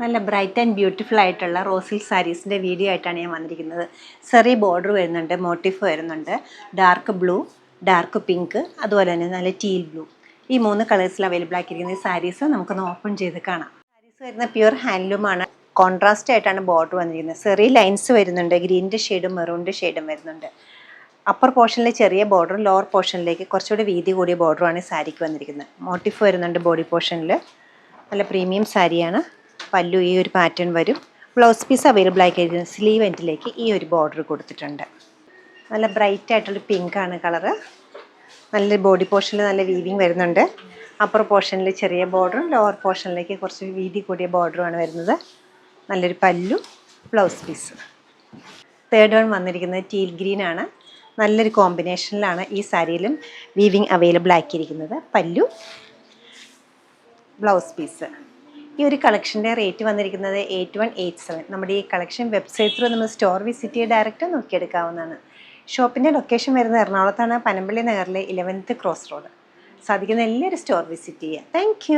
നല്ല bright and beautiful ആയിട്ടുള്ള റോസിൽ സാരീസിൻ്റെ video ആയിട്ടാണ് ഞാൻ വന്നിരിക്കുന്നത്. സെറി ബോർഡർ വരുന്നുണ്ട്, മോട്ടീഫ് വരുന്നുണ്ട്, ഡാർക്ക് ബ്ലൂ, ഡാർക്ക് പിങ്ക്, അതുപോലെ തന്നെ നല്ല ടീൽ ബ്ലൂ. ഈ 3 കളേഴ്സിൽ അവൈലബിൾ ആക്കിയിരിക്കുന്ന ഈ സാരീസ് നമുക്കൊന്ന് ഓപ്പൺ ചെയ്ത് കാണാം. സാരീസ് വരുന്ന പ്യുവർ ഹാൻഡ്ലൂമാണ്. കോൺട്രാസ്റ്റ് ആയിട്ടാണ് ബോർഡർ വന്നിരിക്കുന്നത്. സെറി ലൈൻസ് വരുന്നുണ്ട്, ഗ്രീനിൻ്റെ ഷെയ്ഡും മെറൂണിൻ്റെ ഷെയ്ഡും വരുന്നുണ്ട്. അപ്പർ പോർഷനിൽ ചെറിയ ബോർഡറും ലോവർ പോർഷനിലേക്ക് കുറച്ചുകൂടി വീതി കൂടിയ ബോർഡറുമാണ് ഈ സാരിക്ക് വന്നിരിക്കുന്നത്. മോട്ടീഫ് വരുന്നുണ്ട് ബോഡി പോർഷനിൽ. നല്ല പ്രീമിയം സാരിയാണ്. പല്ലു ഈ ഒരു പാറ്റേൺ വരും. ബ്ലൗസ് പീസ് അവൈലബിൾ ആക്കിയിരിക്കുന്നത് സ്ലീവ് എൻഡിലേക്ക് ഈ ഒരു ബോർഡർ കൊടുത്തിട്ടുണ്ട്. നല്ല ബ്രൈറ്റ് ആയിട്ടുള്ള പിങ്കാണ് കളറ്. നല്ല ബോഡി പോർഷനിൽ നല്ല വീവിങ് വരുന്നുണ്ട്. അപ്പർ പോർഷനിൽ ചെറിയ ബോർഡറും ലോവർ പോർഷനിലേക്ക് കുറച്ച് വീതി കൂടിയ ബോർഡറുമാണ് വരുന്നത്. നല്ലൊരു പല്ലു, ബ്ലൗസ് പീസ്. തേർഡ് വൺ വന്നിരിക്കുന്നത് ടീൽ ഗ്രീൻ ആണ്. നല്ലൊരു കോമ്പിനേഷനിലാണ് ഈ സാരിയിലും വീവിങ് അവൈലബിൾ ആക്കിയിരിക്കുന്നത്. പല്ലു, ബ്ലൗസ് പീസ്. ഈ ഒരു കളക്ഷൻ്റെ റേറ്റ് വന്നിരിക്കുന്നത് 8187. നമ്മുടെ ഈ കളക്ഷൻ വെബ്സൈറ്റ് ത്രൂ നമ്മൾ സ്റ്റോർ വിസിറ്റ് ചെയ്ത് ഡയറക്റ്റ് നോക്കിയെടുക്കാവുന്നതാണ്. ഷോപ്പിൻ്റെ ലൊക്കേഷൻ വരുന്നത് എറണാകുളത്താണ്, പനമ്പള്ളി നഗറിലെ 11th ക്രോസ് റോഡ്. സാധിക്കുന്ന എല്ലാവരും സ്റ്റോർ വിസിറ്റ് ചെയ്യുക. താങ്ക്